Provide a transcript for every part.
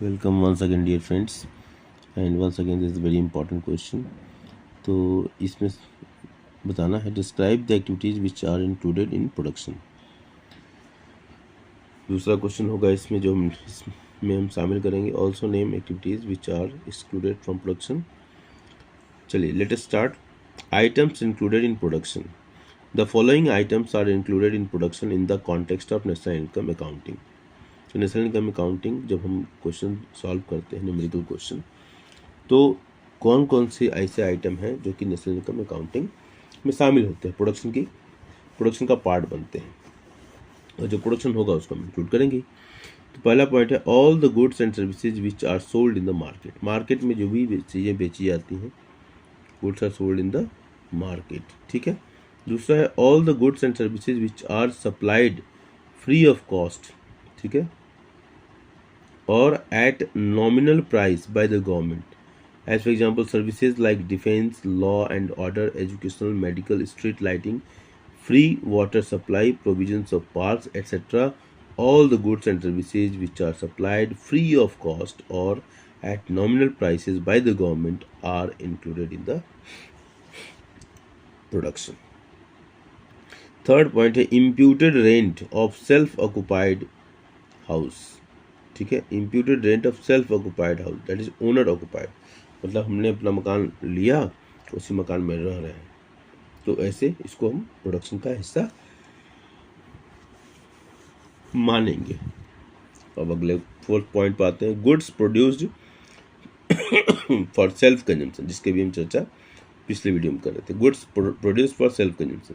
Welcome once again dear friends and once again this is very important question. तो इसमें बताना है describe the activities which are included in production. दूसरा question होगा इसमें जो हम शामिल करेंगे also name activities which are excluded from production. चलिए let us start. Items included in production. The following items are included in production in the context of national income accounting. तो national income accounting जब हम question solve करते हैं numerical question, तो कौन कौन से ऐसे आइटम हैं जो कि नेशनल इनकम अकाउंटिंग में शामिल होते हैं, प्रोडक्शन का पार्ट बनते हैं, और जो प्रोडक्शन होगा उसको हम इंक्लूड करेंगे। तो पहला पॉइंट है all the goods and services which are sold in the market. Market में जो भी चीज़ें बेची जाती हैं, goods are sold in the market, ठीक है। दूसरा है all the goods and services which are supplied free of cost, ठीक है, और at nominal price by the government, as for example services like defense, law and order, educational, medical, street lighting, free water supply, provisions of parks, etc. All the goods and services which are supplied free of cost or at nominal prices by the government are included in the production. Third point है imputed rent of self occupied house, ठीक है। Imputed rent of self occupied house, that is owner occupied, मतलब हमने अपना मकान लिया, उसी मकान में रह रहे हैं, तो ऐसे इसको हम प्रोडक्शन का हिस्सा मानेंगे। अब अगले फोर्थ पॉइंट पे आते हैं, goods produced for self consumption, जिसके भी हम चर्चा पिछले वीडियो में कर रहे थे। Goods produced for self consumption,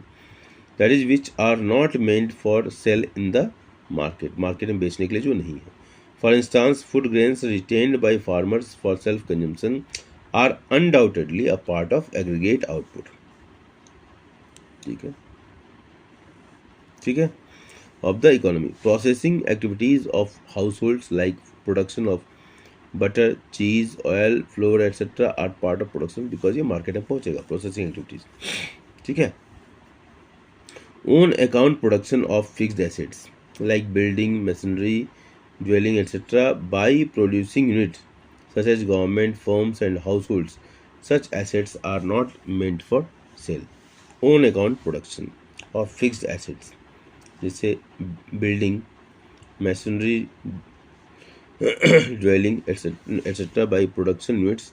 that is which are not meant for sale in the market, market में बेचने के लिए जो नहीं है। For instance, food grains retained by farmers for self-consumption are undoubtedly a part of aggregate output. ठीक है, ठीक है, of the economy. Processing activities of households like production of butter, cheese, oil, flour, etc. are part of production because ये market में पहुंचेगा, processing activities, ठीक है। Own account production of fixed assets like building, machinery, dwelling, etc. by producing units such as government, firms and households. Such assets are not meant for sale. Own account production of fixed assets जैसे building, machinery, dwelling, etc. by production units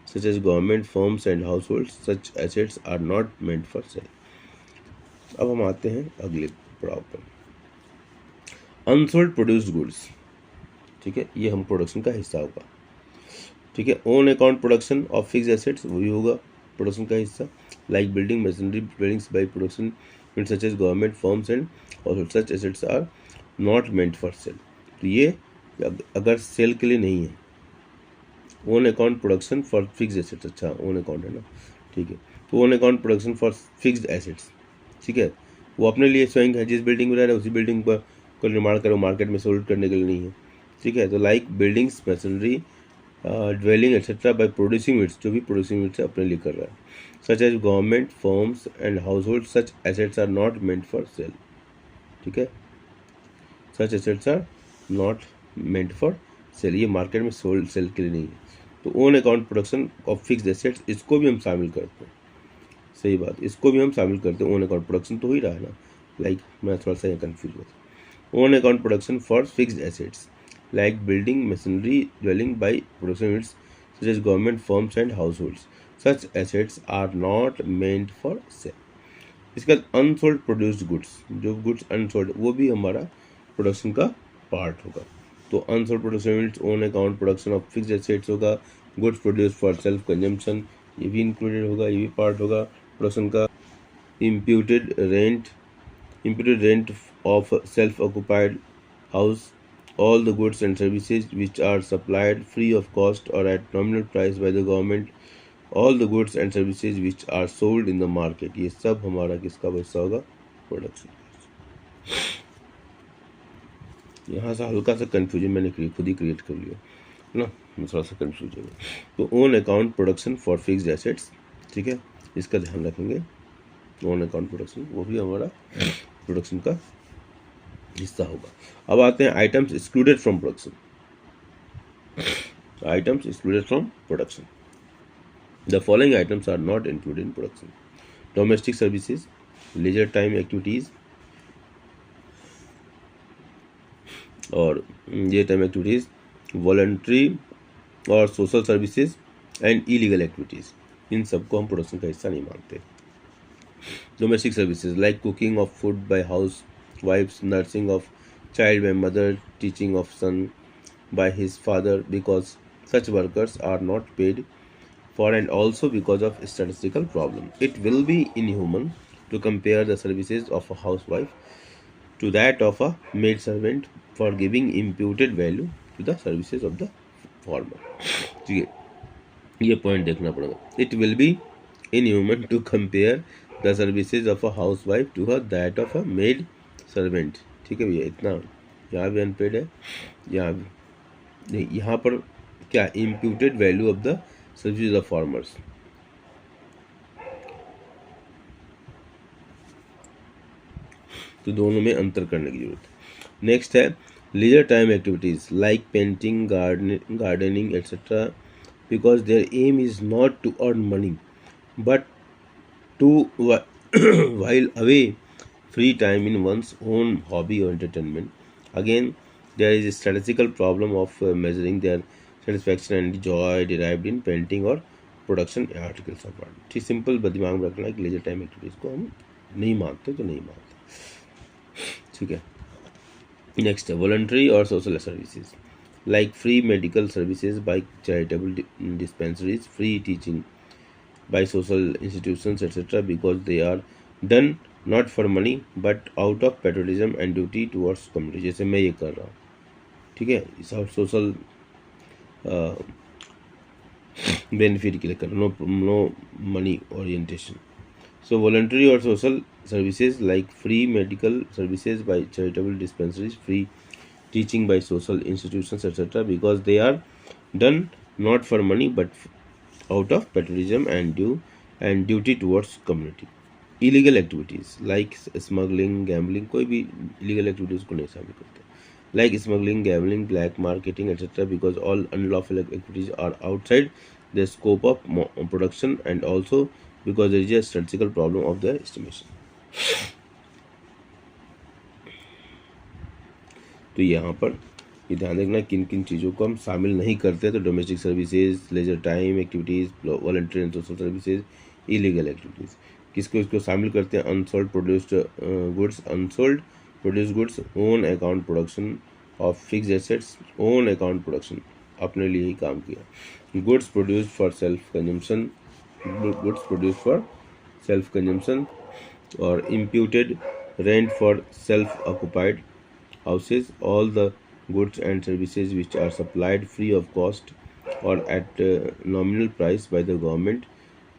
such as government, firms and households. Such assets are not meant for sale. अब हम आते हैं अगले पड़ाव पर, unsold produced goods, ठीक है, ये हम प्रोडक्शन का हिस्सा होगा, ठीक है। Own account production of fix assets, वो भी होगा प्रोडक्शन का हिस्सा, like building, machinery, buildings by production such as government, firms and also such assets are not meant for sale. तो ये अगर सेल के लिए नहीं है। Own account production for fix assets, अच्छा ओन अकाउंट है ना, ठीक है। तो own account production for fixed assets, ठीक है, वो अपने लिए स्वयं है, जिस बिल्डिंग में रह रहे हैं उसी बिल्डिंग पर को निर्माण करो, मार्केट में सोल्ड करने के लिए नहीं है, ठीक है। तो like buildings, machinery, dwelling etcetera by producing units, जो भी प्रोड्यूसिंग यूनिट्स अपने लिए कर रहा है, such as government, firms and household, such assets are not meant for sale, ठीक है। Such assets are not meant for sale, ये मार्केट में सोल्ड सेल के लिए नहीं है। तो own account production of fixed assets, इसको भी हम शामिल करते हैं, सही बात, इसको भी हम शामिल करते हैं। ओन अकाउंट प्रोडक्शन तो हो ही रहा है ना, लाइक मैं थोड़ा सा यहाँ कन्फ्यूज हुआ। Own account production for fixed assets like building, machinery, dwelling by production units such as government, firms and households, such assets are not meant for sale. इसके बाद अनसोल्ड प्रोड्यूस्ड गुड्स, जो goods unsold, वो भी हमारा production का part होगा। तो unsold production units, own account production of fixed assets होगा, goods produce for self consumption, ये भी इंक्लूडेड होगा, ये भी पार्ट होगा प्रोडक्शन का। Imputed rent of self occupied house, all the goods and services which are supplied free of cost or at nominal price by the government, all the goods and services which are sold in the market, ये सब हमारा किसका हिस्सा होगा, production. यहाँ से हल्का सा कन्फ्यूजन मैंने खुद ही क्रिएट कर लिया है ना, मैं थोड़ा सा कन्फ्यूज हो गया। तो own account production for fixed assets, ठीक है, इसका ध्यान रखेंगे। ओन अकाउंट प्रोडक्शन वो भी हमारा प्रोडक्शन का हिस्सा होगा। अब आते हैं items excluded from production. items excluded from production. The following items are not included in production: domestic services, leisure time activities और leisure time activities, voluntary और social services and illegal activities. इन सबको हम प्रोडक्शन का हिस्सा नहीं मानते. Domestic services like cooking of food by housewives, nursing of child by mother, teaching of son by his father, because such workers are not paid for and also because of statistical problem. It will be inhuman to compare the services of a housewife to that of a maid servant for giving imputed value to the services of the former. ठीक है, ये point देखना पड़ेगा. It will be inhuman to compare the services of a housewife to that of a maid servant. ठीक है भैया, इतना यहाँ भी अनपेड है, यहाँ भी नहीं. यहाँ पर क्या, imputed value of the services of farmers. तो दोनों में अंतर करने की जरूरत है. नेक्स्ट है leisure time activities like painting, gardening etc. because their aim is not to earn money but to while away free time in one's own hobby or entertainment. Again, there is a statistical problem of measuring their satisfaction and joy derived in painting or production articles of art. ठीक, simple दिमाग में रखना है कि laser time activities को हम नहीं मानते तो नहीं मानते. ठीक है. नेक्स्ट है वॉलंटरी और social services like free medical services by charitable dispensaries, free teaching by social institutions etc. because they are done not for money but out of patriotism and duty towards community. जैसे मैं ये कर रहा हूँ, ठीक है, इस सोशल बेनिफिट के लिए कर रहा हूँ, नो मनी ओरिएंटेशन. सो वॉलंटरी और social services like free medical services by charitable dispensaries, free teaching by social institutions etc. because they are done not for money but out of patriotism and duty towards community. Illegal activities like smuggling, gambling, कोई भी illegal activities को नहीं शामिल करते, like smuggling, gambling, black marketing etc. because all unlawful activities are outside the scope of production and also because there is a statistical problem of their estimation. तो यहाँ पर ये ध्यान रखना किन किन चीज़ों को हम शामिल नहीं करते. तो domestic services, leisure time activities, voluntary and social services, illegal activities. किसको इसको शामिल करते हैं? Unsold produced goods, unsold produced goods, own account production of fixed assets, own account production, अपने लिए ही काम किया, goods produced for self consumption, goods produced for self consumption और imputed rent for self occupied houses, all the goods and services which are supplied free of cost or at nominal price by the government,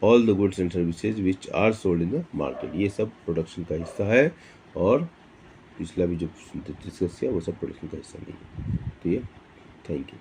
all the goods and services which are sold in the market. ये सब production का हिस्सा है और पिछला भी जो discuss किया वो सब प्रोडक्शन का हिस्सा नहीं है. तो ये थैंक यू.